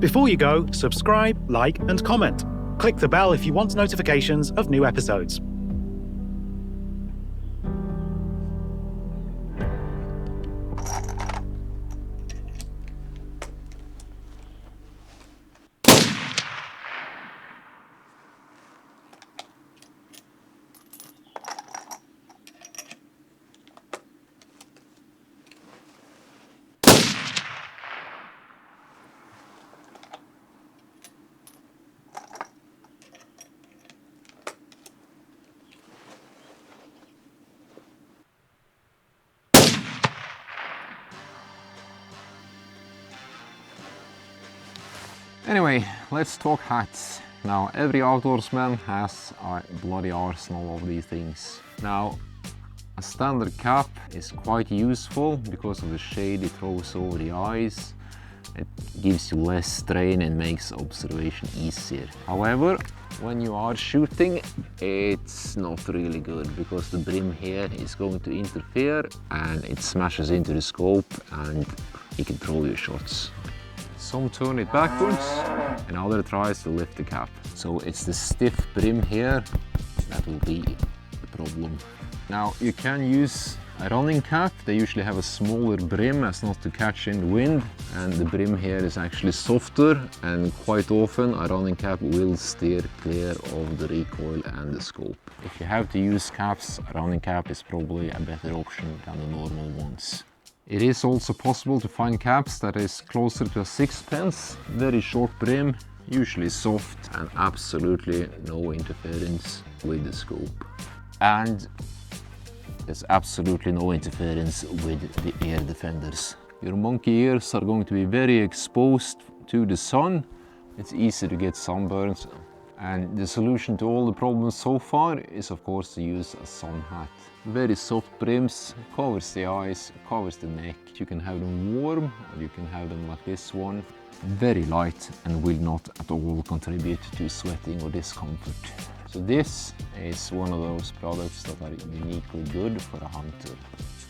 Before you go, subscribe, like, and comment. Click the bell if you want notifications of new episodes. Anyway, let's talk hats. Now, every outdoorsman has a bloody arsenal of these things. Now, a standard cap is quite useful because of the shade it throws over the eyes. It gives you less strain and makes observation easier. However, when you are shooting, it's not really good because the brim here is going to interfere and it smashes into the scope and you can throw your shots. Some turn it backwards and other tries to lift the cap. So it's the stiff brim here that will be the problem. Now you can use a running cap. They usually have a smaller brim as not to catch in the wind, and the brim here is actually softer, and quite often a running cap will steer clear of the recoil and the scope. If you have to use caps, a running cap is probably a better option than the normal ones. It is also possible to find caps that is closer to a sixpence, very short brim, usually soft, and absolutely no interference with the scope. And there's absolutely no interference with the ear defenders. Your monkey ears are going to be very exposed to the sun. It's easy to get sunburns. And the solution to all the problems so far is of course to use a sun hat. Very soft brims, covers the eyes, covers the neck. You can have them warm or you can have them like this one. Very light and will not at all contribute to sweating or discomfort. So this is one of those products that are uniquely good for a hunter.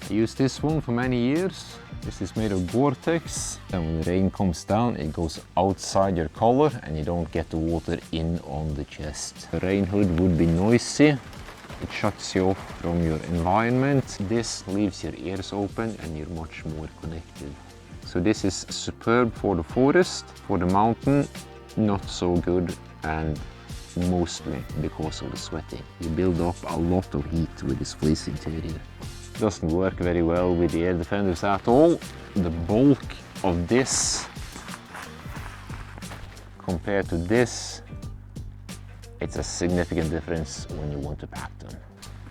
I used this one for many years. This is made of Gore-Tex, and when the rain comes down it goes outside your collar and you don't get the water in on the chest. The rain hood would be noisy. It shuts you off from your environment. This leaves your ears open and you're much more connected. So this is superb for the forest. For the mountain, not so good, and mostly because of the sweating. You build up a lot of heat with this fleece interior. Doesn't work very well with the air defenders at all. The bulk of this compared to this, it's a significant difference when you want to pack them.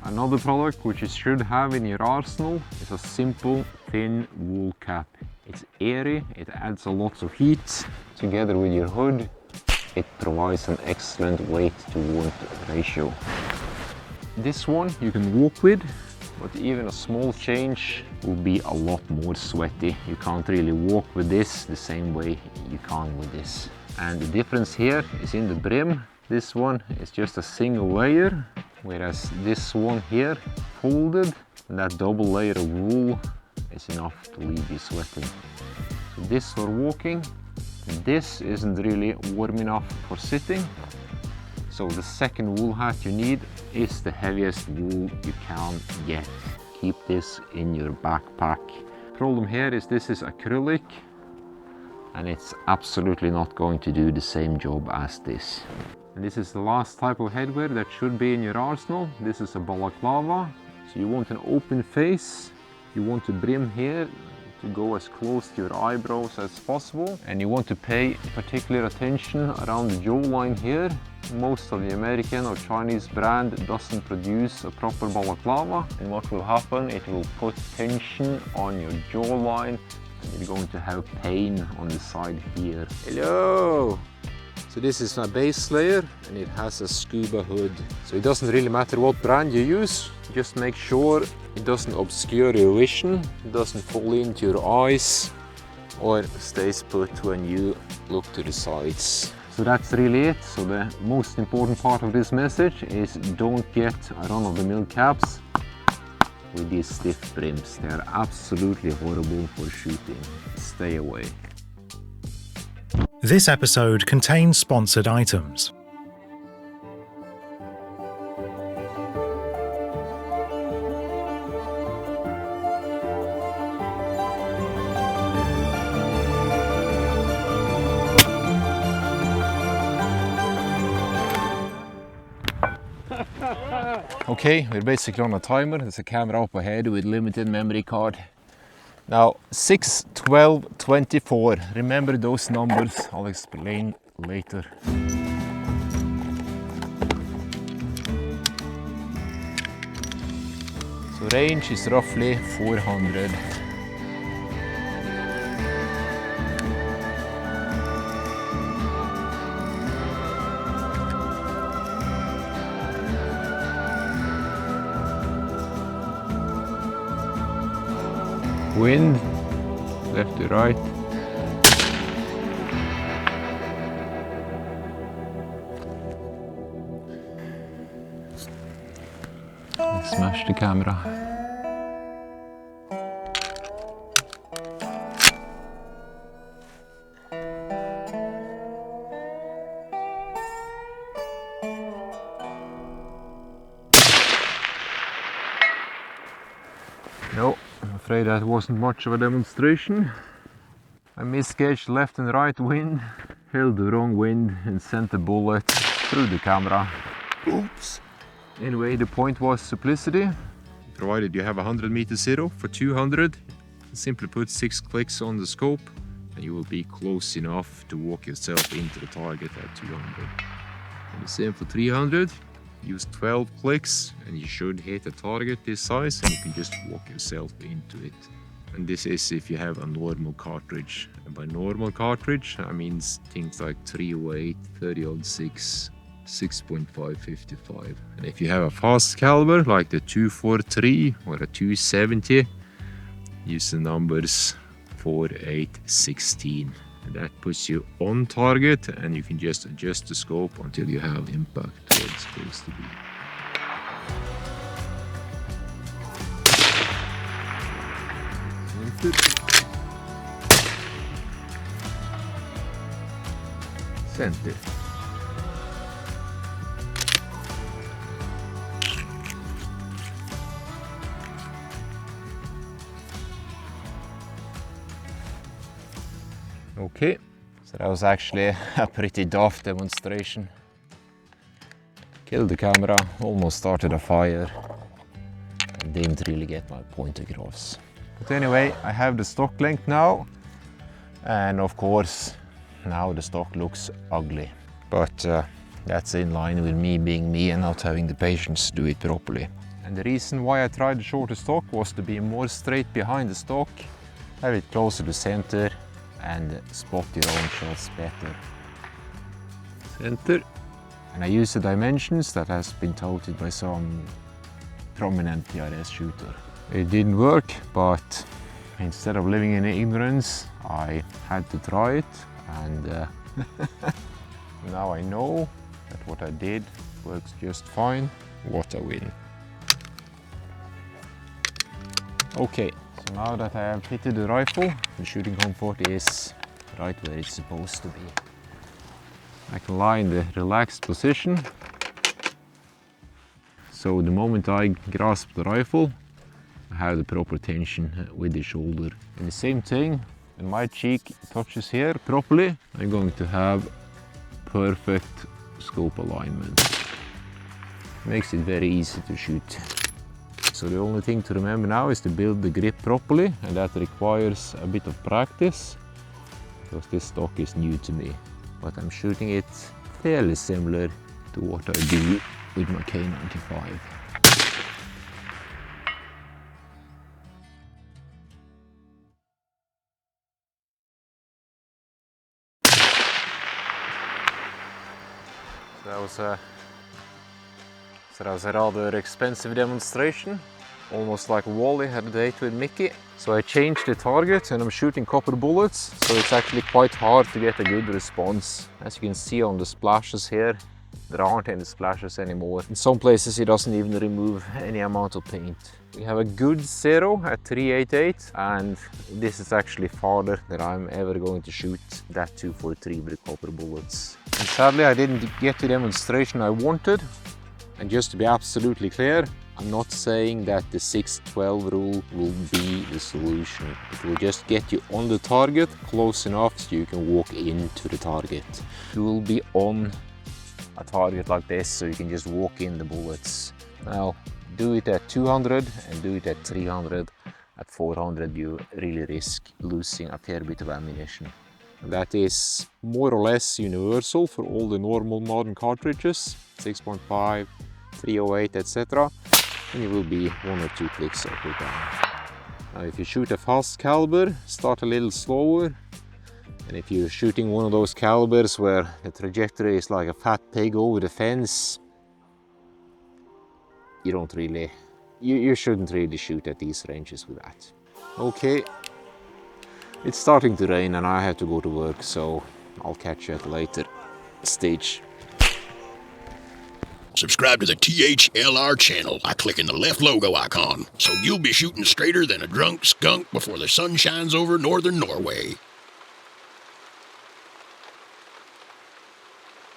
Another product which you should have in your arsenal is a simple thin wool cap. It's airy, it adds a lot of heat. Together with your hood, it provides an excellent weight to warmth ratio. This one you can walk with, but even a small change will be a lot more sweaty. You can't really walk with this the same way you can with this. And the difference here is in the brim. This one is just a single layer, whereas this one here folded, and that double layer of wool is enough to leave you sweating. So this for walking, and this isn't really warm enough for sitting. So the second wool hat you need is the heaviest wool you can get. Keep this in your backpack. Problem here is this is acrylic and it's absolutely not going to do the same job as this. And this is the last type of headwear that should be in your arsenal. This is a balaclava. So you want an open face. You want the brim here to go as close to your eyebrows as possible. And you want to pay particular attention around the jawline here. Most of the American or Chinese brand doesn't produce a proper balaclava. And what will happen, it will put tension on your jawline and you're going to have pain on the side here. Hello! So this is my base layer and it has a scuba hood. So it doesn't really matter what brand you use. Just make sure it doesn't obscure your vision, it doesn't fall into your eyes or stays put when you look to the sides. So that's really it. So the most important part of this message is don't get a run-of-the-mill caps with these stiff brims. They are absolutely horrible for shooting. Stay away. This episode contains sponsored items. Okay, we're basically on a timer. There's a camera up ahead with limited memory card. Now 6, 12, 24. Remember those numbers, I'll explain later. So range is roughly 400. Wind, left to right. Smash the camera. No, I'm afraid that wasn't much of a demonstration. I misgauged left and right wind, held the wrong wind and sent the bullet through the camera. Oops. Anyway, the point was simplicity. Provided you have 100 meter zero for 200, simply put 6 clicks on the scope and you will be close enough to walk yourself into the target at 200. And the same for 300. Use 12 clicks and you should hit a target this size and you can just walk yourself into it. And this is if you have a normal cartridge. And by normal cartridge, I mean things like 308, 30-06, 6.5, 55. And if you have a fast caliber like the 243 or a 270, use the numbers 4, 8, 16. And that puts you on target and you can just adjust the scope until you have impact where it's supposed to be. Center. Okay, so that was actually a pretty daft demonstration. Killed the camera, almost started a fire, and didn't really get my point across. But anyway, I have the stock length now, and of course, now the stock looks ugly. But that's in line with me being me and not having the patience to do it properly. And the reason why I tried the shorter stock was to be more straight behind the stock, have it closer to center, and spot your own shots better. Center. And I use the dimensions that has been touted by some prominent PRS shooter. It didn't work, but instead of living in ignorance, I had to try it, and now I know that what I did works just fine. What a win. Okay. So now that I have fitted the rifle, the shooting comfort is right where it's supposed to be. I can lie in the relaxed position. So the moment I grasp the rifle, I have the proper tension with the shoulder. And the same thing, when my cheek touches here properly, I'm going to have perfect scope alignment. Makes it very easy to shoot. So the only thing to remember now is to build the grip properly, and that requires a bit of practice because this stock is new to me. But I'm shooting it fairly similar to what I do with my K95. So that was a rather expensive demonstration, almost like Wally had a date with Mickey. So I changed the target and I'm shooting copper bullets, so it's actually quite hard to get a good response. As you can see on the splashes here, There aren't any splashes anymore. In some places it doesn't even remove any amount of paint. We have a good zero at 388, and this is actually farther than I'm ever going to shoot that 243 with copper bullets. And sadly I didn't get the demonstration I wanted. And just to be absolutely clear, I'm not saying that the 6-12 rule will be the solution. It will just get you on the target close enough so you can walk into the target. You will be on a target like this so you can just walk in the bullets. Now, do it at 200 and do it at 300. At 400 you really risk losing a fair bit of ammunition. That is more or less universal for all the normal modern cartridges, 6.5, 308, etc. And it will be 1 or 2 clicks up or down. Now if you shoot a fast caliber, start a little slower. And if you're shooting one of those calibers where the trajectory is like a fat pig over the fence, you shouldn't really shoot at these ranges with that. Okay, it's starting to rain and I have to go to work, so I'll catch you at a later stage. Subscribe to the THLR channel by clicking the left logo icon, so you'll be shooting straighter than a drunk skunk before the sun shines over northern Norway.